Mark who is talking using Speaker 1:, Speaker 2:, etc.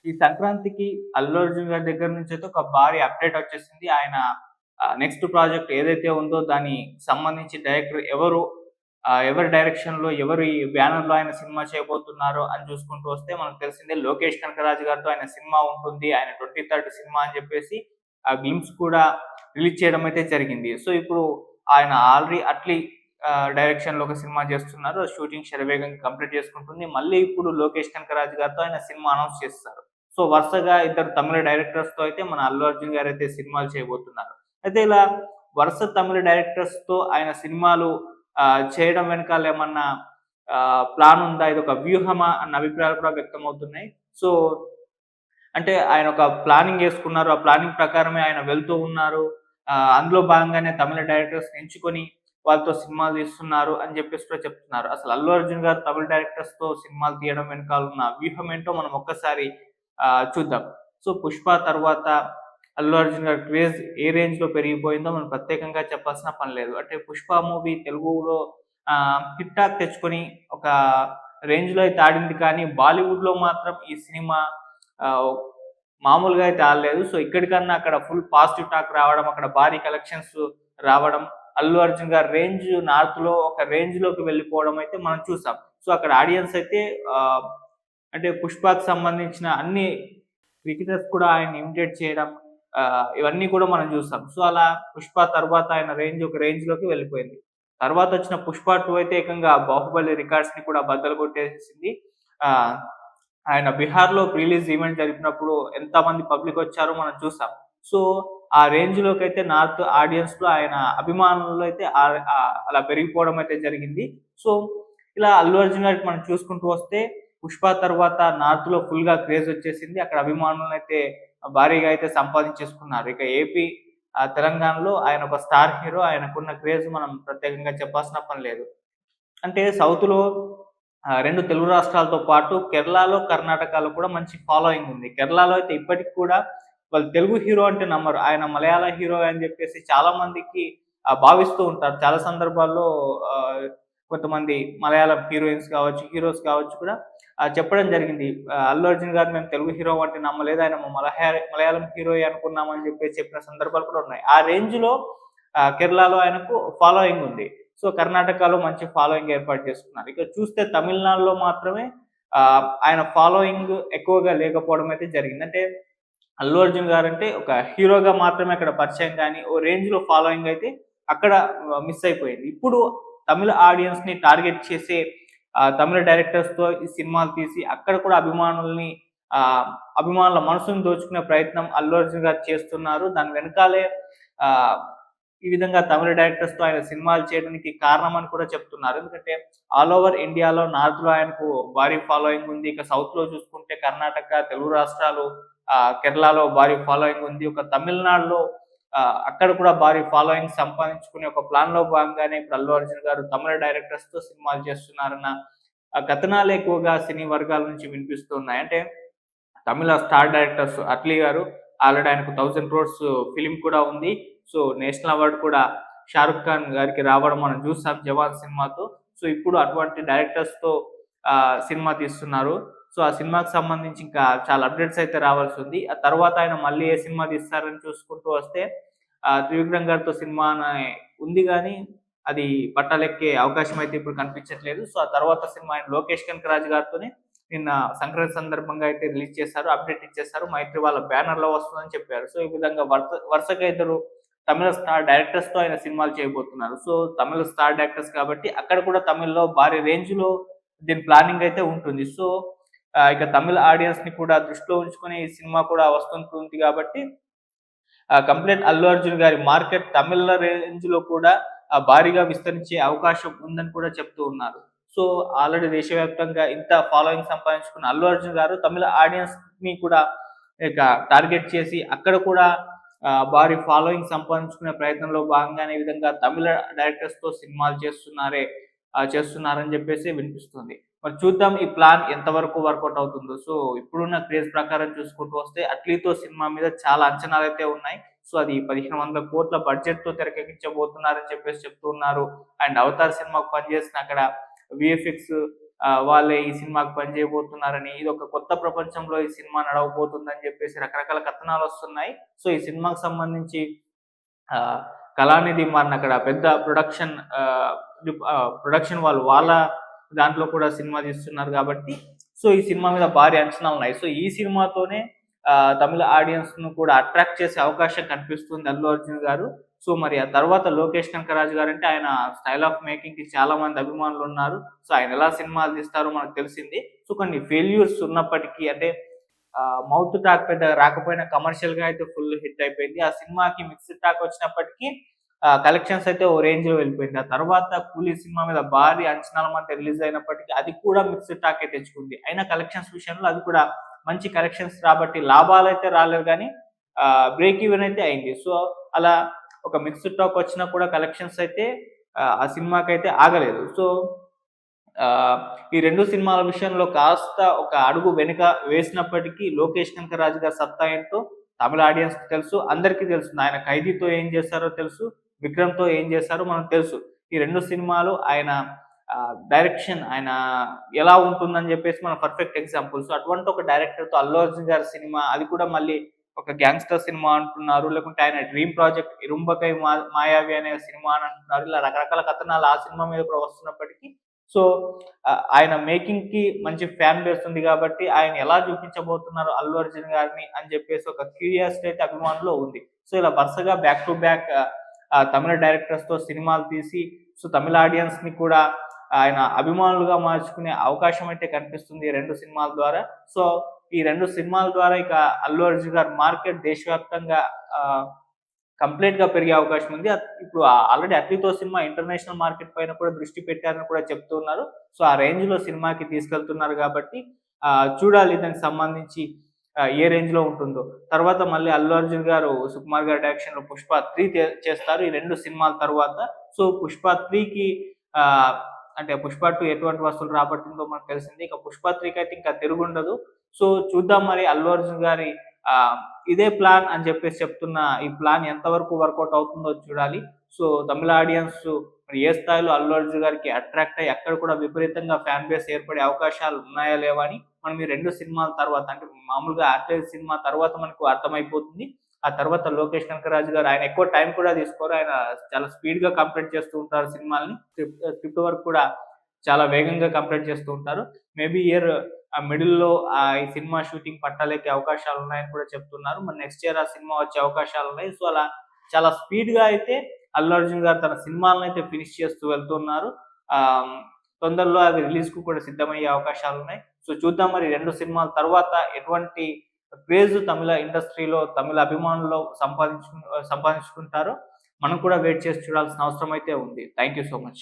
Speaker 1: ఈ సంక్రాంతికి అల్లు అర్జున్ గారి దగ్గర నుంచైతే ఒక భారీ అప్డేట్ వచ్చేసింది. ఆయన నెక్స్ట్ ప్రాజెక్ట్ ఏదైతే ఉందో దానికి సంబంధించి డైరెక్టర్ ఎవరు, ఎవరి డైరెక్షన్‌లో ఎవరి బ్యానర్‌లో ఆయన సినిమా చేయబోతున్నారో అని చూసుకుంటూ వస్తే మనకు తెలిసిందే 'లోకేష్ కనకరాజు' గారితో ఆయన సినిమా ఉంటుంది. ఆయన 23rd సినిమా అని చెప్పేసి ఆ గ్లింప్స్ కూడా రిలీజ్ చేయడం అయితే జరిగింది. సో, ఇప్పుడు ఆయన ఆల్రెడీ 'అట్లీ' డైరెక్షన్‌లో ఒక సినిమా చేస్తున్నారు. షూటింగ్ శరవేగంగా కంప్లీట్ చేసుకుంటుంది. మళ్ళీ ఇప్పుడు 'లోకేష్ కనకరాజు' గారితో ఆయన సినిమా అనౌన్స్ చేస్తారు. సో, వరుసగా ఇద్దరు తమిళ డైరెక్టర్స్‌తో అయితే మన 'అల్లు అర్జున్' గారైతే సినిమాలు చేయబోతున్నారు. అయితే ఇలా వరుస తమిళ డైరెక్టర్స్‌తో ఆయన సినిమాలు చేయడం వెనకాల ఏమన్నా ప్లాన్ ఉందా? ఇదొక వ్యూహమా? అన్న అభిప్రాయాలు కూడా వ్యక్తమవుతున్నాయి. సో, అంటే ఆయన ఒక ప్లానింగ్ యేసుకున్నారు. ఆ ప్లానింగ్ ప్రకారమే ఆయన వెళ్తూ ఉన్నారు. అందులో భాగంగానే తమిళ డైరెక్టర్స్‌ని ఎంచుకొని వాళ్ళతో సినిమాలు తీస్తున్నారు అని జెప్పేసి కూడా చెప్తున్నారు. అసలు 'అల్లు అర్జున్' గారు తమిళ డైరెక్టర్స్‌తో సినిమాలు తీయడం వెనకాలున్న వ్యూహం ఏంటో మనం ఒక్కసారి చూద్దాం. సో, 'పుష్ప' తర్వాత అల్లు అర్జున్ గారి క్రేజ్ ఏ రేంజ్‌లో పెరిగిపోయిందో మనం ప్రత్యేకంగా చెప్పాల్సిన పని లేదు. అంటే 'పుష్ప' మూవీ తెలుగులో హిట్ టాక్ తెచ్చుకొని ఒక రేంజ్‌లో అయితే ఆడింది కానీ బాలీవుడ్‌లో మాత్రం ఈ సినిమా ఆహ్, మామూలుగా అయితే ఆడలేదు. సో, ఇక్కడికన్నా అక్కడ ఫుల్ పాజిటివ్ టాక్ రావడం, అక్కడ భారీ కలెక్షన్స్ రావడం, అల్లు అర్జున్ గారి రేంజ్ నార్త్‌లో ఒక రేంజ్‌లోకి వెళ్ళిపోవడం అయితే మనం చూసాం. సో, అక్కడ ఆడియన్స్ అయితే ఆహ్, అంటే 'పుష్ప'కి సంబంధించిన అన్ని క్రికెటర్స్ కూడా ఆయన్ని ఇమిటేట్ చేయడం ఇవన్నీ కూడా మనం చూసాం. సో, అలా 'పుష్ప' తర్వాత ఆయన రేంజ్ ఒక రేంజ్‌లోకి వెళ్ళిపోయింది. తర్వాతొచ్చిన 'పుష్ప 2' అయితే ఏకంగా 'బాహుబలి' రికార్డ్స్‌ని కూడా బద్దలు కొట్టేసేసింది. ఆహ్, ఆయన బిహార్‌లో రిలీజ్ ఈవెంట్ జరిపినప్పుడు ఎంతమంది పబ్లికొచ్చారో మనం చూసాం. సో, ఆ రేంజ్‌లోకైతే నార్త్ ఆడియన్స్‌లో ఆయన అభిమానుల్లో అయితే అలా పెరిగిపోవడం అయితే జరిగింది. సో, ఇలా అల్లు అర్జున్ గారికి మనం చూసుకుంటూ వస్తే 'పుష్ప' తర్వాత నార్త్‌లో ఫుల్‌గా క్రేజొచ్చేసింది. అక్కడ అభిమానులనైతే భారీగా అయితే సంపాదించేసుకున్నారు. ఇక ఏపీ, తెలంగాణలో ఆయన ఒక స్టార్ హీరో. ఆయనకున్న క్రేజ్ మనం ప్రత్యేకంగా చెప్పాల్సిన పని లేదు. అంటే సౌత్‌లో 2 తెలుగు రాష్ట్రాలతో పాటు కేరళలో, కర్ణాటకలో కూడా మంచి ఫాలోయింగ్ ఉంది. కేరళలో అయితే ఇప్పటికి కూడా వాళ్ళు తెలుగు హీరో అంటే నమ్మరు. ఆయన మలయాళ హీరో అని జెప్పేసి చాలా మందికి భావిస్తూ ఉంటారు. చాలా సందర్భాల్లో ఆహ్, కొంతమంది మలయాళం హీరోయిన్స్ కావచ్చు, హీరోస్ కావచ్చు కూడా చెప్పడం జరిగింది. అల్లు అర్జున్ గారు మేము తెలుగు హీరో అంటే నమ్మలేదు. ఆయన మలయాళం హీరోయే అనుకున్నాం అని జెప్పేసి చెప్పిన సందర్భాలు కూడా ఉన్నాయి. ఆ రేంజ్‌లో కేరళలో ఆయనకు ఫాలోయింగ్ ఉంది. సో, కర్ణాటకలో మంచి ఫాలోయింగ్ ఏర్పాటు చేసుకున్నారు. ఇక చూస్తే తమిళనాడులో మాత్రమే ఆయన ఫాలోయింగ్ ఎక్కువగా లేకపోవడం అయితే జరిగింది. అంటే అల్లు అర్జున్ గారంటే ఒక హీరోగా మాత్రమే అక్కడ పరిచయం గాని, ఓ రేంజ్‌లో ఫాలోయింగ్ అయితే అక్కడ మిస్ అయిపోయింది. ఇప్పుడు తమిళ ఆడియన్స్‌ని టార్గెట్ చేసే తమిళ డైరెక్టర్స్‌తో ఈ సినిమాలు తీసి అక్కడ కూడా అభిమానుల మనసుని దోచుకునే ప్రయత్నం అల్లు అర్జున్ గారు చేస్తున్నారు. దాని వెనకాలే ఆహ్, ఈ విధంగా తమిళ డైరెక్టర్స్‌తో ఆయన సినిమాలు చేయడానికి కారణం అని కూడా చెప్తున్నారు. ఎందుకంటే ఆల్ ఓవర్ ఇండియాలో నార్త్‌లో ఆయనకు భారీ ఫాలోయింగ్ ఉంది. ఇక సౌత్‌లో చూసుకుంటే కర్ణాటక, తెలుగు రాష్ట్రాలు, కేరళలో భారీ ఫాలోయింగ్ ఉంది. ఒక తమిళనాడులో అక్కడ కూడా భారీ ఫాలోయింగ్ సంపాదించుకునే ఒక ప్లాన్‌లో భాగంగానే ఇప్పుడు అల్లు అర్జున్ గారు తమిళ డైరెక్టర్స్‌తో సినిమాలు చేస్తున్నారన్న కథనాలు ఎక్కువగా సినీ వర్గాల నుంచి వినిపిస్తూ ఉన్నాయి. అంటే తమిళ స్టార్ డైరెక్టర్స్ 'అట్లీ' గారు ఆల్రెడీ ఆయనకు 1000 క్రోర్స్ ఫిల్మ్ కూడా ఉంది. సో, నేషనల్ అవార్డ్ కూడా 'షారుఖ్ ఖాన్' గారికి రావడం మనం చూసాం 'జవాన్' సినిమాతో. సో, ఇప్పుడు అటువంటి డైరెక్టర్స్‌తో సినిమా తీస్తున్నారు. సో, ఆ సినిమాకి సంబంధించి ఇంకా చాలా అప్డేట్స్ అయితే రావాల్సుంది. ఆ తర్వాత ఆయన మళ్ళీ ఏ సినిమా తీస్తారని చూసుకుంటూ వస్తే 'త్రివిక్రమ్' గారితో సినిమా ఉంది గానీ, అది పట్టాలెక్కే అవకాశం అయితే ఇప్పుడు కనిపించట్లేదు. సో, ఆ తర్వాత సినిమా ఆయన 'లోకేష్ కనకరాజు' గారితోనే నిన్న సంక్రాంతి సందర్భంగా అయితే రిలీజ్ చేశారు. అప్డేట్ ఇచ్చేసారు. 'మైత్రి' వాళ్ళ బ్యానర్‌లో వస్తుందని చెప్పారు. సో, ఈ విధంగా వరుసగా ఇద్దరు తమిళ స్టార్ డైరెక్టర్స్‌తో ఆయన సినిమాలు చేయబోతున్నారు. సో, తమిళ స్టార్ డైరెక్టర్స్ కాబట్టి అక్కడ కూడా తమిళ్‌లో భారీ రేంజ్‌లో దీని ప్లానింగ్ అయితే ఉంటుంది. సో, ఇక తమిళ ఆడియన్స్‌ని కూడా దృష్టిలో ఉంచుకొని ఈ సినిమా కూడా వస్తుంటుంది కాబట్టి కంప్లీట్ అల్లు అర్జున్ గారి మార్కెట్ తమిళ రేంజ్‌లో కూడా భారీగా విస్తరించే అవకాశం ఉందని కూడా చెప్తూ ఉన్నారు. సో, ఆల్రెడీ దేశవ్యాప్తంగా ఇంత ఫాలోయింగ్ సంపాదించుకున్న అల్లు అర్జున్ గారు తమిళ ఆడియన్స్‌ని కూడా ఇక టార్గెట్ చేసి అక్కడ కూడా భారీ ఫాలోయింగ్ సంపాదించుకునే ప్రయత్నంలో భాగంగానే ఈ విధంగా తమిళ డైరెక్టర్స్‌తో సినిమాలు చేస్తున్నారని చెప్పేసి వినిపిస్తుంది. మరి చూద్దాం ఈ ప్లాన్ ఎంతవరకు వర్కౌట్ అవుతుందో. సో, ఇప్పుడున్న క్రేజ్ ప్రకారం చూసుకుంటూ వస్తే 'అట్లీతో' సినిమా మీద చాలా అంచనాలైతే ఉన్నాయి. సో, అది 1500 కోట్ల బడ్జెట్‌తో తెరకెక్కించబోతున్నారని చెప్పేసి చెప్తూ ఉన్నారు. అండ్ 'అవతార్' సినిమాకు పనిచేసిన అక్కడ వీఎఫ్ఎక్స్ వాళ్ళే ఈ సినిమాకి పని చేయబోతున్నారని, ఇది ఒక కొత్త ప్రపంచంలో ఈ సినిమా నడవబోతుందని చెప్పేసి రకరకాల కథనాలు వస్తున్నాయి. సో ఈ సినిమాకి సంబంధించి ఆహ్, కళానిధి మారన్ అక్కడ పెద్ద ప్రొడక్షన్ వాళ్ళు వాళ్ళ దాంట్లో కూడా సినిమా తీస్తున్నారు కాబట్టి, సో ఈ సినిమా మీద భారీ అంచనాలున్నాయి. సో ఈ సినిమాతోనే తమిళ ఆడియన్స్‌ను కూడా అట్రాక్ట్ చేసే అవకాశం కనిపిస్తుంది అల్లు అర్జున్ గారు. సో మరి ఆ తర్వాత లోకేష్ కనకరాజు గారంటే ఆయన స్టైల్ ఆఫ్ మేకింగ్‌కి చాలా మంది అభిమానులున్నారు. సో ఆయన ఎలా సినిమాలు తీస్తారో మనకు తెలిసింది. సో కొన్ని ఫెయిల్యూర్స్ ఉన్నప్పటికీ అంటే మౌత్ టాక్ పెద్దగా రాకపోయినా కమర్షియల్‌గా అయితే ఫుల్ హిట్ అయిపోయింది. ఆ సినిమాకి మిక్స్డ్ టాక్ వచ్చినప్పటికీ కలెక్షన్స్ అయితే ఓ రేంజ్‌లో వెళ్ళిపోయింది. ఆ తర్వాత 'కూలీ' సినిమా మీద భారీ అంచనాల మధ్య రిలీజ్ అయినప్పటికీ అది కూడా మిక్స్డ్ టాకే తెచ్చుకుంది. అయినా కలెక్షన్స్ విషయంలో అది కూడా మంచి కలెక్షన్స్ రాబట్టి లాభాలైతే రాలేదు గానీ బ్రేక్ ఈవెన్ అయితే అయింది. సో అలా ఒక మిక్స్డ్ టాక్ వచ్చినా కూడా కలెక్షన్స్ అయితే ఆ సినిమాకైతే ఆగలేదు. సో ఆహ్, ఈ 2 సినిమాల విషయంలో కాస్త ఒక అడుగు వెనుక వేసినప్పటికీ 'లోకేష్ కనకరాజు' గారి సత్తా ఏంటో తమిళ ఆడియన్స్‌కి తెలుసు. అందరికీ తెలుసు. ఆయన 'ఖైదీతో' ఏం చేశారో తెలుసు. 'విక్రమ్‌తో' ఏం చేశారో మనకు తెలుసు. ఈ 2 సినిమాలు ఆయన డైరెక్షన్ ఆయన ఎలా ఉంటుందని చెప్పేసి మన పర్ఫెక్ట్ ఎగ్జాంపుల్. సో అటువంటి ఒక డైరెక్టర్‌తో 'అల్లు అర్జున్' గారి సినిమా అది కూడా మళ్ళీ ఒక గ్యాంగ్‌స్టర్ సినిమా అంటున్నారు. లేకుంటే ఆయన డ్రీమ్ ప్రాజెక్ట్ 'ఇరుంబకై మాయావి' అనే సినిమా అని అంటున్నారు. ఇలా రకరకాల కథనాలు ఆ సినిమా మీద కూడా వస్తున్నప్పటికీ సో ఆయన మేకింగ్‌కి మంచి ఫ్యాన్ బేస్ ఉంది గాబట్టి, ఆయన ఎలా చూపించబోతున్నారు అల్లు అర్జున్ గారిని అని జెప్పేసి ఒక క్యూరియాసిటీ అయితే అభిమానుల్లో ఉంది. సో ఇలా వరుసగా బ్యాక్ టు బ్యాక్ తమిళ డైరెక్టర్స్‌తో సినిమాలు తీసి, సో తమిళ ఆడియన్స్‌ని కూడా ఆయన అభిమానులుగా మార్చుకునే అవకాశం అయితే కనిపిస్తుంది ఈ 2 సినిమాల ద్వారా. సో ఈ 2 సినిమాల ద్వారా ఇక అల్లు అర్జున్ గారి మార్కెట్ దేశవ్యాప్తంగా ఆహ్ కంప్లీట్‌గా పెరిగే అవకాశం ఉంది. ఇప్పుడు ఆల్రెడీ 'అట్లీతో' సినిమా ఇంటర్నేషనల్ మార్కెట్ పైన కూడా దృష్టి పెట్టారని కూడా చెప్తున్నారు. సో, ఆ రేంజ్‌లో సినిమాకి తీసుకెళ్తున్నారు గాబట్టి చూడాలి దానికి సంబంధించి ఏ రేంజ్‌లో ఉంటుందో. తర్వాత మళ్ళీ అల్లు అర్జున్ గారు సుకుమార్ గారి డైరెక్షన్‌లో 'పుష్ప 3' చేస్తారు. ఈ 2 సినిమాల తరువాత. సో, 'పుష్ప 3'కి ఆహ్, అంటే 'పుష్ప 2' ఎటువంటి వసూలు రాబట్టిందో మనకు తెలిసింది. ఇక 'పుష్ప 3' కైతే ఇంకా తిరుగుండదు. సో, చూద్దాం మరి అల్లు అర్జున్ గారి ఆహ్, ఇదే ప్లాన్ అని చెప్పేసి చెప్తున్న ఈ ప్లాన్ ఎంతవరకు వర్కౌట్ అవుతుందో చూడాలి. సో, తమిళ ఆడియన్స్ మరి ఏ స్థాయిలో అల్లు అర్జున్ గారికి అట్రాక్ట్ అయ్యి అక్కడ కూడా విపరీతంగా ఫ్యాన్ బేస్ ఏర్పడే అవకాశాలు ఉన్నాయా లేవా అని మనం ఈ 2 సినిమాల తర్వాత అంటే మామూలుగా 'అట్లే' సినిమా తర్వాత మనకు అర్థమైపోతుంది. ఆ తర్వాత లోకేష్ కనకరాజు గారు ఆయన ఎక్కువ టైం కూడా తీసుకోరు. ఆయన చాలా స్పీడ్‌గా కంప్లీట్ చేస్తూ ఉంటారు సినిమాల్ని. స్క్రిప్ట్ వర్క్ కూడా చాలా వేగంగా కంప్లీట్ చేస్తూ ఉంటారు. మేబీ ఇయర్ మిడిల్‌లో ఈ సినిమా షూటింగ్ పట్టాలెక్కే అవకాశాలున్నాయని కూడా చెప్తున్నారు. మరి నెక్స్ట్ ఇయర్ ఆ సినిమా వచ్చే అవకాశాలున్నాయి. సో, అలా చాలా స్పీడ్‌గా అయితే అల్లు అర్జున్ గారు తన సినిమాలనైతే ఫినిష్ చేస్తూ వెళ్తున్నారు. ఆహ్, తొందరలో అవి రిలీజ్‌కు కూడా సిద్ధమయ్యే అవకాశాలున్నాయి. సో, చూద్దాం మరి 2 సినిమాల తర్వాత ఎటువంటి క్రేజ్ తమిళ ఇండస్ట్రీలో తమిళ అభిమానుల్లో సంపాదించుకుంటారో మనం కూడా వెయిట్ చేసి చూడాల్సిన అవసరం అయితే ఉంది. Thank you so much.